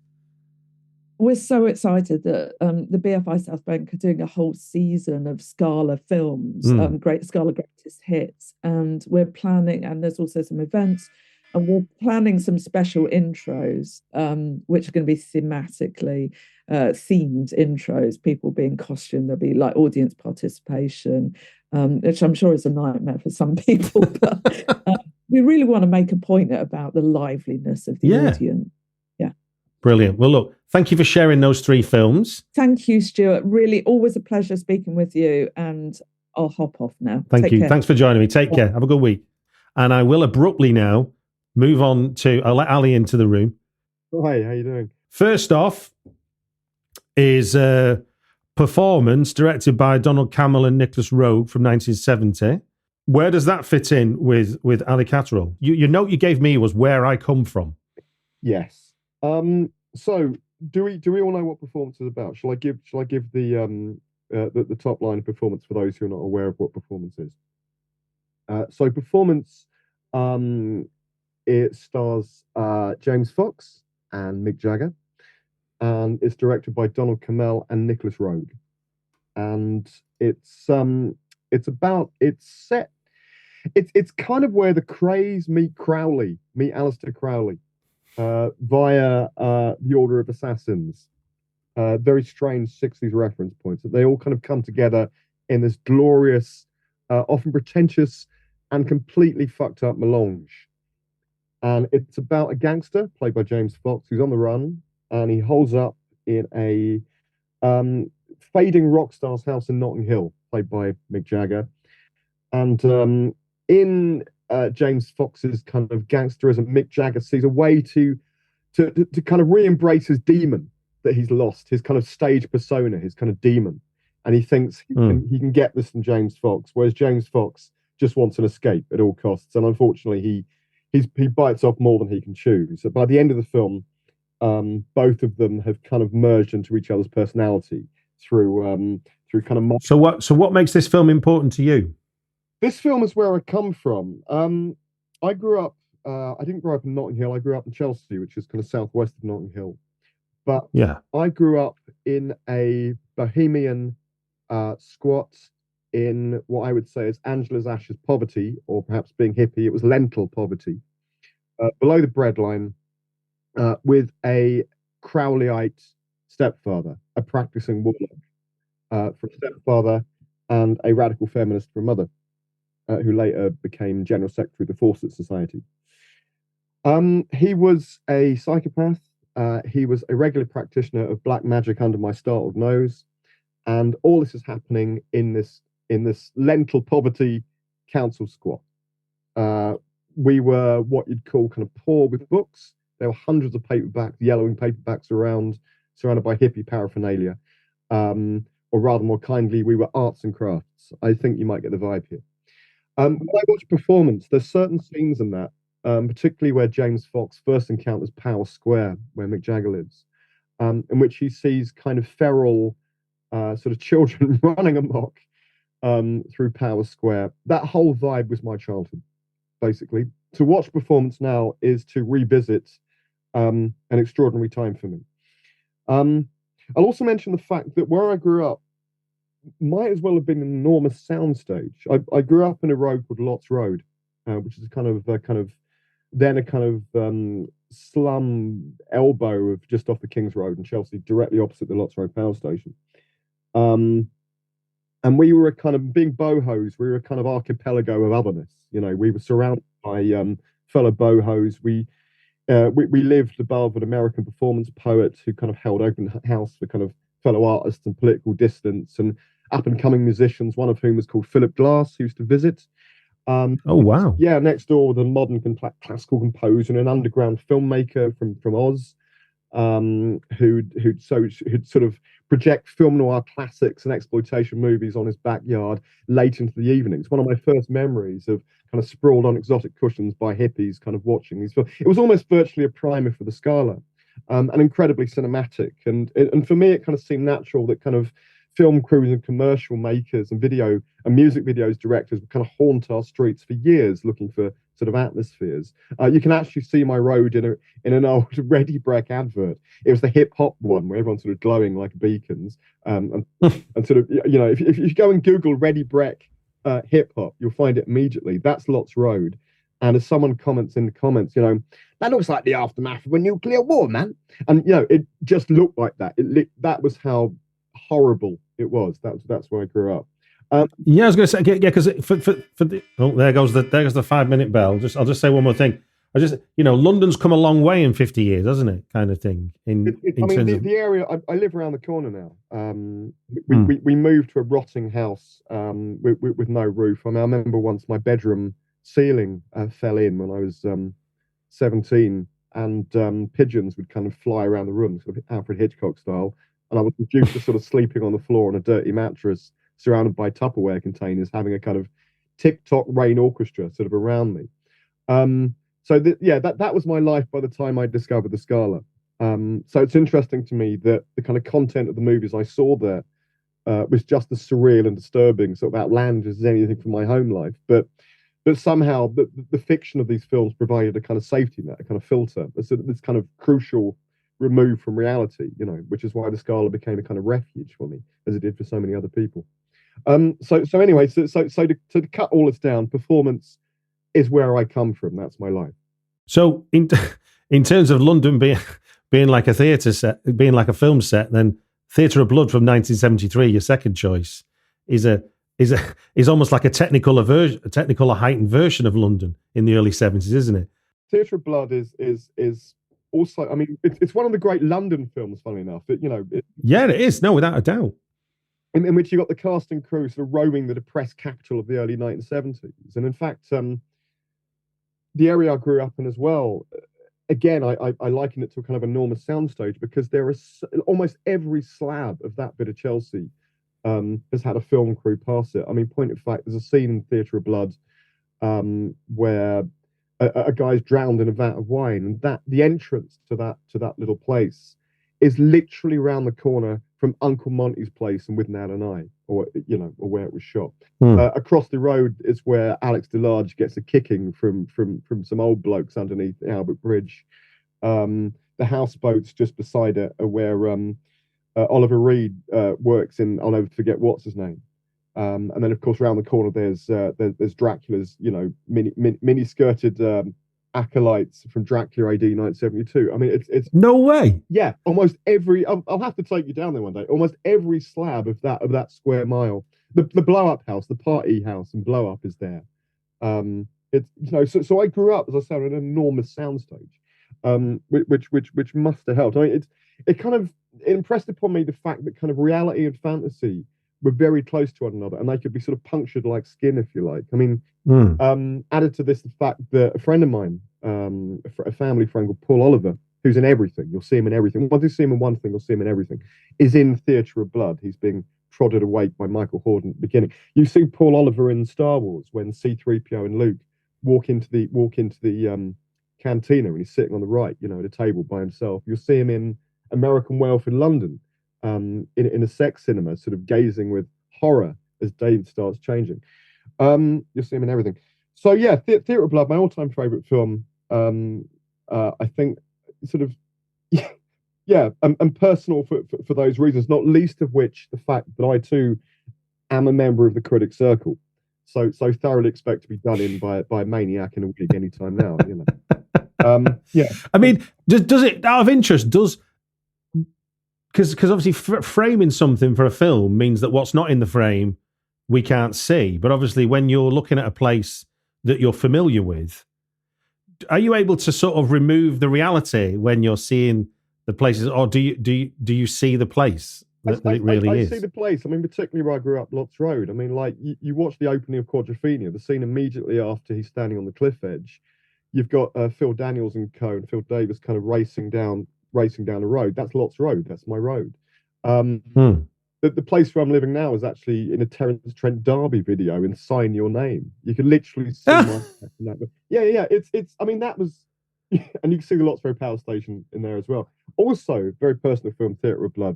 We're so excited that the BFI South Bank are doing a whole season of SCALA films, great SCALA greatest hits, and we're planning, and there's also some events, and we're planning some special intros, which are going to be thematically themed intros. People being costumed, there'll be like audience participation, which I'm sure is a nightmare for some people, but we really want to make a point about the liveliness of the audience. Yeah. Brilliant. Well, look, thank you for sharing those three films. Thank you, Stuart. Really, always a pleasure speaking with you, and I'll hop off now. Thank you. Care. Thanks for joining me. Take care. Have a good week. And I will abruptly now move on to, I'll let Ali into the room. Hi, how you doing? First off is a performance directed by Donald Cammell and Nicholas Roeg from 1970. Where does that fit in with Ali Catterall? Your note you gave me was Where I Come From. Yes. So do we all know what performance is about? Shall I give the top line of performance for those who are not aware of what performance is? So performance, it stars James Fox and Mick Jagger, and it's directed by Donald Cammell and Nicholas Roeg, and it's kind of where the Krays meet Aleister Crowley via the Order of Assassins. Very strange 60s reference points that they all kind of come together in this glorious, often pretentious and completely fucked up melange. And it's about a gangster played by James Fox who's on the run, and he holds up in a fading rock star's house in Notting Hill, played by Mick Jagger. And in James Fox's kind of gangsterism, Mick Jagger sees a way to kind of re-embrace his demon that he's lost, his kind of stage persona, his kind of demon. And he thinks he can get this from James Fox, whereas James Fox just wants an escape at all costs. And unfortunately, he bites off more than he can chew. So by the end of the film, both of them have kind of merged into each other's personality through kind of. So what makes this film important to you? This film is where I come from. I grew up. I didn't grow up in Notting Hill. I grew up in Chelsea, which is kind of southwest of Notting Hill. But yeah, I grew up in a bohemian squat in what I would say is Angela's Ashes poverty, or perhaps being hippie, it was lentil poverty, below the breadline, with a Crowleyite stepfather, a practicing warlock for a stepfather, and a radical feminist for a mother, who later became General Secretary of the Fawcett Society. He was a psychopath. He was a regular practitioner of black magic under my startled nose. And all this is happening in this lentil poverty council squat. We were what you'd call kind of poor with books. There were hundreds of paperbacks, yellowing paperbacks around, surrounded by hippie paraphernalia. Or rather more kindly, we were arts and crafts. I think you might get the vibe here. When I watch performance, there's certain scenes in that, particularly where James Fox first encounters Power Square, where Mick Jagger lives, in which he sees kind of feral sort of children running amok through Power Square. That whole vibe was my childhood, basically. To watch performance now is to revisit an extraordinary time for me. I'll also mention the fact that where I grew up might as well have been an enormous soundstage. I grew up in a road called Lots Road, which is a kind of slum elbow of just off the King's Road in Chelsea, directly opposite the Lots Road power station. And we were a kind of, being bohos, we were a kind of archipelago of otherness. You know, we were surrounded by fellow bohos. We lived above an American performance poet who kind of held open house for kind of fellow artists and political dissidents and up-and-coming musicians, one of whom was called Philip Glass, who used to visit. Oh, wow. Yeah, next door with a modern classical composer and an underground filmmaker from Oz, who'd sort of project film noir classics and exploitation movies on his backyard late into the evenings. One of my first memories of kind of sprawled on exotic cushions by hippies, kind of watching these films. It was almost virtually a primer for the Scala, and incredibly cinematic. And for me, it kind of seemed natural that kind of film crews and commercial makers and video and music videos directors would kind of haunt our streets for years looking for sort of atmospheres. You can actually see my road in an old Ready Brek advert. It was the hip hop one where everyone's sort of glowing like beacons, and sort of, you know, if you go and Google Ready Brek hip hop, you'll find it immediately. That's Lots Road. And as someone comments in the comments, you know, that looks like the aftermath of a nuclear war, man. And you know, it just looked like that. That was how horrible it was. That's where I grew up. Yeah, I was going to say, yeah, because for the, oh, there goes the 5-minute bell. I'll just say one more thing. London's come a long way in 50 years, hasn't it? Kind of thing. The area I live around the corner now. We moved to a rotting house with no roof. I remember once my bedroom ceiling fell in when I was 17, and pigeons would kind of fly around the room, sort of Alfred Hitchcock style, and I was reduced to sort of sleeping on the floor on a dirty mattress, surrounded by Tupperware containers, having a kind of tick-tock rain orchestra sort of around me. That was my life by the time I discovered the Scala. So it's interesting to me that the kind of content of the movies I saw there was just as surreal and disturbing, sort of outlandish as anything from my home life. But somehow the fiction of these films provided a kind of safety net, a kind of filter, this kind of crucial remove from reality, you know, which is why the Scala became a kind of refuge for me, as it did for so many other people. So to cut all this down, performance is where I come from. That's my life. So in terms of London being like a theatre set, being like a film set, then Theatre of Blood from 1973, your second choice, is almost like a technical heightened version of London in the early 70s, isn't it? Theatre of Blood is also, I mean, it's one of the great London films, funnily enough. It is, no, without a doubt. In which you got the cast and crew sort of roaming the depressed capital of the early 1970s. And in fact, the area I grew up in as well, again, I liken it to a kind of enormous soundstage, because there is almost every slab of that bit of Chelsea has had a film crew pass it. I mean, point of fact, there's a scene in Theatre of Blood where a guy's drowned in a vat of wine, and that the entrance to that little place is literally around the corner from Uncle Monty's place and With Nan and I, or where it was shot. Across the road is where Alex DeLarge gets a kicking from some old blokes underneath the Albert Bridge. The houseboats just beside it are where Oliver Reed works in. I'll never forget what's his name. And then, of course, around the corner there's Dracula's, mini skirted acolytes from Dracula AD 1972. I mean, it's no way. Yeah, almost every. I'll have to take you down there one day. Almost every slab of that square mile. The blow up house, the party house, and blow up is there. It's So I grew up, as I said, on an enormous soundstage, which must have helped. I mean, it impressed upon me the fact that kind of reality and fantasy were very close to one another, and they could be sort of punctured like skin, if you like. I mean, added to this the fact that a friend of mine, a family friend called Paul Oliver, who's in everything, you'll see him in everything. Once you see him in one thing, you'll see him in everything, is in Theatre of Blood. He's being prodded awake by Michael Horden at the beginning. You see Paul Oliver in Star Wars when C-3PO and Luke walk into the cantina, and he's sitting on the right, at a table by himself. You'll see him in American Werewolf in London, in a sex cinema, sort of gazing with horror as David starts changing. You'll see him in everything. So yeah, Theatre of Blood, my all-time favorite film. I think sort of, and personal for those reasons, not least of which the fact that I too am a member of the Critics Circle. So thoroughly expect to be done in by a maniac in a wig anytime now. Yeah. I mean, does it, out of interest, because obviously framing something for a film means that what's not in the frame we can't see. But obviously when you're looking at a place that you're familiar with, are you able to sort of remove the reality when you're seeing the places, or do you see the place that it really is? I see the place. I mean, particularly where I grew up, Lots Road. I mean, like you watch the opening of Quadrophenia, the scene immediately after he's standing on the cliff edge. You've got Phil Daniels and co. and Phil Davis kind of racing down the road. That's Lots Road. That's my road. The place where I'm living now is actually in a Terence Trent D'Arby video in Sign Your Name. You can literally see my yeah. It's. I mean, that was, and you can see the Lots Road Power Station in there as well. Also, very personal film, Theatre of Blood.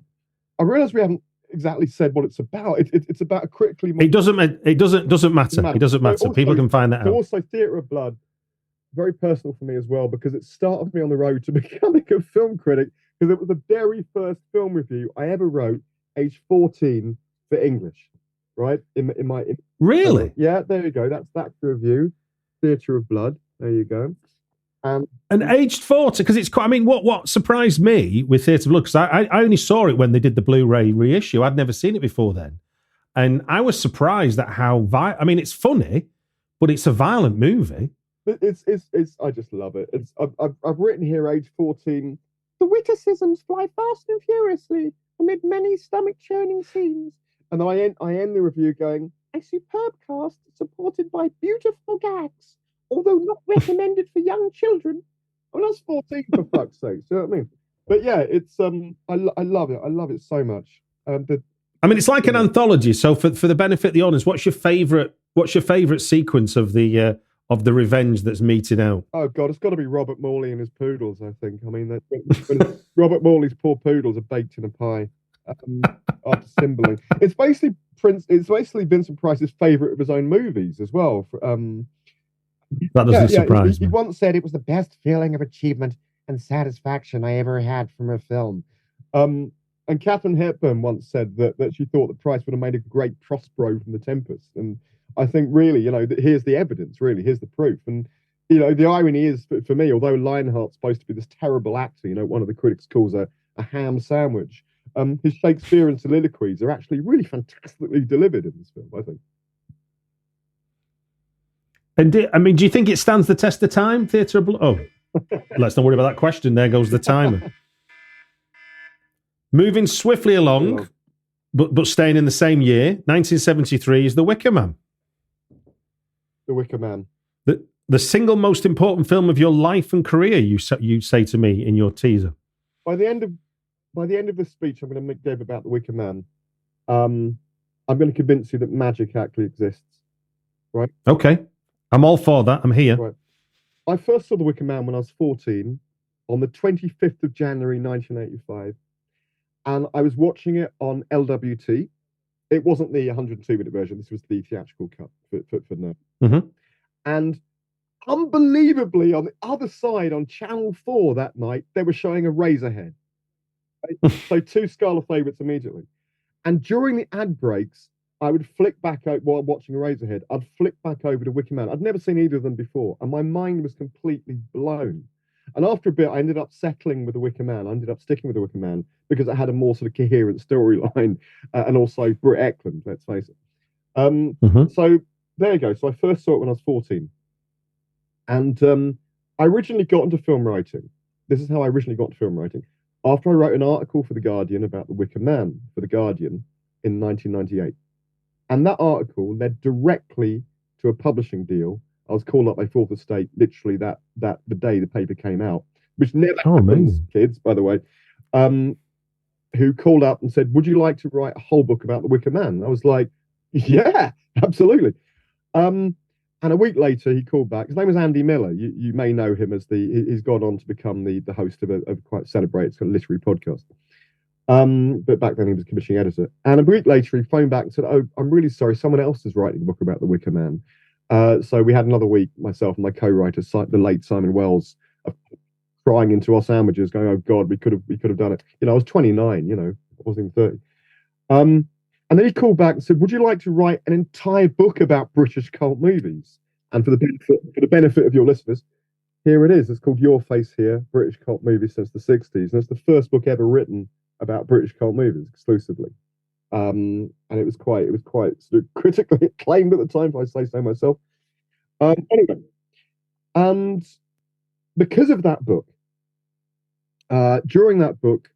I realise we haven't exactly said what it's about. It's about a critically. It doesn't matter. It doesn't matter. Also, people can find that out. Also, Theatre of Blood, very personal for me as well, because it started me on the road to becoming a film critic, because it was the very first film review I ever wrote, age 14, for English, right? Really? Yeah, there you go. That's the review, Theatre of Blood. There you go. And aged 40, because it's quite. I mean, what surprised me with Theatre of Blood, because I only saw it when they did the Blu-ray reissue. I'd never seen it before then, and I was surprised at how I mean, it's funny, but it's a violent movie. It's I just love it. I've written here, age 14. The witticisms fly fast and furiously amid many stomach-churning scenes. And I end the review going, a superb cast supported by beautiful gags, although not recommended for young children. I was 14 for fuck's sake. Do you know what I mean? But yeah, it's I love it. I love it so much. I mean, it's like an anthology. So for the benefit of the audience, what's your favorite sequence of the revenge that's meted out? Oh God, it's got to be Robert Morley and his poodles. I think. I mean, when Robert Morley's poor poodles are baked in a pie after symboling. It's basically Vincent Price's favourite of his own movies as well. That doesn't surprise me. He once said it was the best feeling of achievement and satisfaction I ever had from a film. And Katharine Hepburn once said that she thought that Price would have made a great Prospero from The Tempest. And I think really, here's the evidence, really, here's the proof. And, the irony is, for me, although Lionheart's supposed to be this terrible actor, one of the critics calls a ham sandwich, his Shakespearean soliloquies are actually really fantastically delivered in this film, I think. And do you think it stands the test of time, Theatre of Blood? Oh, let's not worry about that question. There goes the timer. Moving swiftly along, but staying in the same year, 1973 is The Wicker Man. The Wicker Man. The single most important film of your life and career, you say to me in your teaser. By the end of the speech I'm going to give about The Wicker Man, I'm going to convince you that magic actually exists. Right? Okay. I'm all for that. I'm here. Right. I first saw The Wicker Man when I was 14 on the 25th of January 1985, and I was watching it on LWT. It wasn't the 102-minute version. This was the theatrical cut for nerds. Mm-hmm. And unbelievably, on the other side, on Channel 4 that night, they were showing Eraserhead. Right? So 2 Scala favourites immediately. And during the ad breaks, I would flick back while watching Eraserhead. I'd flick back over to Wicker Man. I'd never seen either of them before, and my mind was completely blown. And after a bit, I ended up settling with The Wicker Man. I ended up sticking with The Wicker Man because it had a more sort of coherent storyline, and also Britt Ekland, let's face it. So there you go. So I first saw it when I was 14. And I originally got into film writing. This is how I originally got into film writing. After I wrote an article for The Guardian about The Wicker Man for The Guardian in 1998. And that article led directly to a publishing deal. I was called up by Fourth Estate literally that the day the paper came out, which never happens, kids, by the way, who called up and said, would you like to write a whole book about The Wicker Man? I was like, yeah, absolutely. And a week later, he called back. His name was Andy Miller. You may know him as he's gone on to become the host of a quite celebrated sort of literary podcast. But back then he was commissioning editor. And a week later, he phoned back and said, oh, I'm really sorry. Someone else is writing a book about The Wicker Man. So we had another week, myself and my co-writer, the late Simon Wells, crying into our sandwiches, going, oh God, we could have done it. You know, I was 29, you know, I wasn't even 30. And then he called back and said, would you like to write an entire book about British cult movies? And for the benefit of your listeners, here it is. It's called Your Face Here, British Cult Movies Since the 60s. And it's the first book ever written about British cult movies exclusively. And it was quite sort of critically acclaimed at the time, if I say so myself. Anyway, and because of that book, during that book,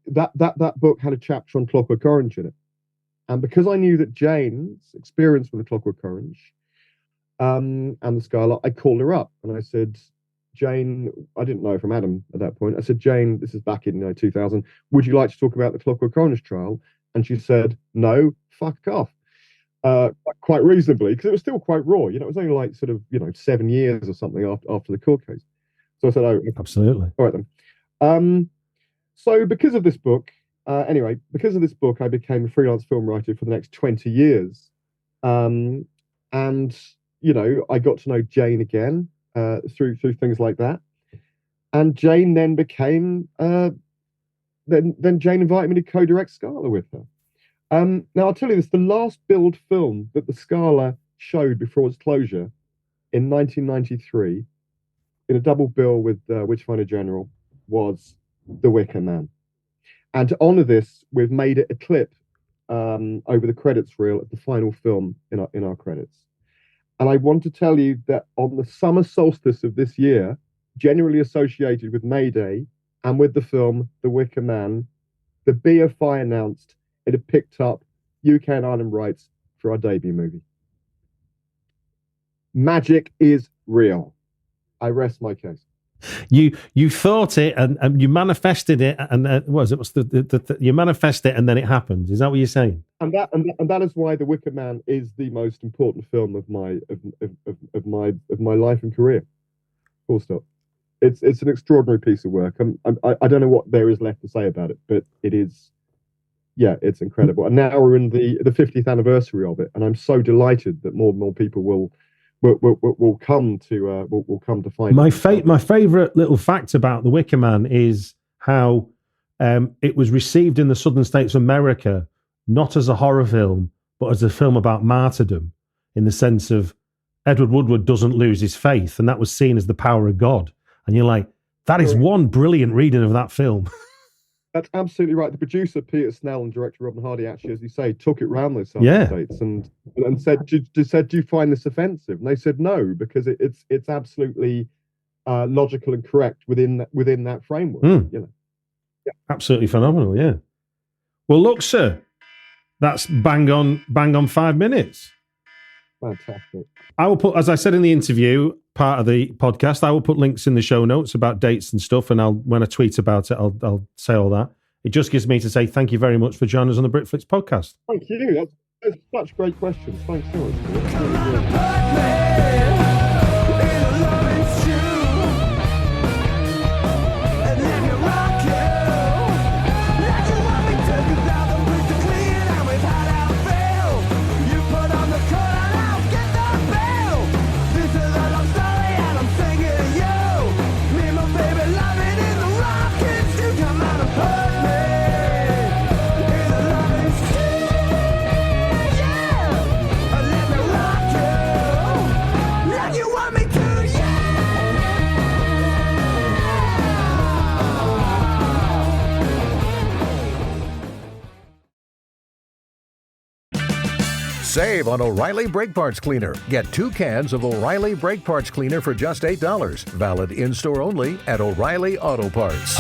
that book had a chapter on Clockwork Orange in it. And because I knew that Jane's experience with the Clockwork Orange and the Scala, I called her up and I said, Jane, I didn't know from Adam at that point. I said, Jane, this is back in 2000. Would you like to talk about the Clockwork Orange trial? And she said, no, fuck off. Quite reasonably, because it was still quite raw. You know, it was only like sort of, 7 years or something after the court case. So I said, oh, absolutely. All right then. So because of this book, I became a freelance film writer for the next 20 years. And, I got to know Jane again through things like that. And Jane then became, then Jane invited me to co-direct Scala with her. Now, I'll tell you this, the last billed film that the Scala showed before its closure in 1993, in a double bill with Witchfinder General, was The Wicker Man. And to honour this, we've made it a clip over the credits reel at the final film in our credits. And I want to tell you that on the summer solstice of this year, generally associated with May Day and with the film The Wicker Man, the BFI announced it had picked up UK and Ireland rights for our debut movie. Magic is real. I rest my case. You thought it and you manifested it, and you manifest it and then it happened. Is that what you're saying? And that is why The Wicker Man is the most important film of my life and career. Full stop. It's an extraordinary piece of work. I don't know what there is left to say about it, but it is. Yeah, it's incredible. And now we're in the 50th anniversary of it, and I'm so delighted that more and more people will come to find my favorite little fact about The Wicker Man is how it was received in the southern states of America not as a horror film but as a film about martyrdom, in the sense of Edward Woodward doesn't lose his faith, and that was seen as the power of God. And you're like, that is one brilliant reading of that film. That's absolutely right. The producer, Peter Snell, and director Robin Hardy, actually, as you say, took it round those southern states and said, do you find this offensive? And they said no, because it's absolutely logical and correct within that framework. Yeah. Absolutely phenomenal. Yeah. Well, look, sir, that's bang on 5 minutes. Fantastic. I will put, as I said in the interview, part of the podcast, I will put links in the show notes about dates and stuff, and when I tweet about it, I'll say all that. It just gives me to say thank you very much for joining us on the Britflix podcast. Thank you. That's such great questions. Thanks so much. Save on O'Reilly Brake Parts Cleaner. Get 2 cans of O'Reilly Brake Parts Cleaner for just $8. Valid in-store only at O'Reilly Auto Parts.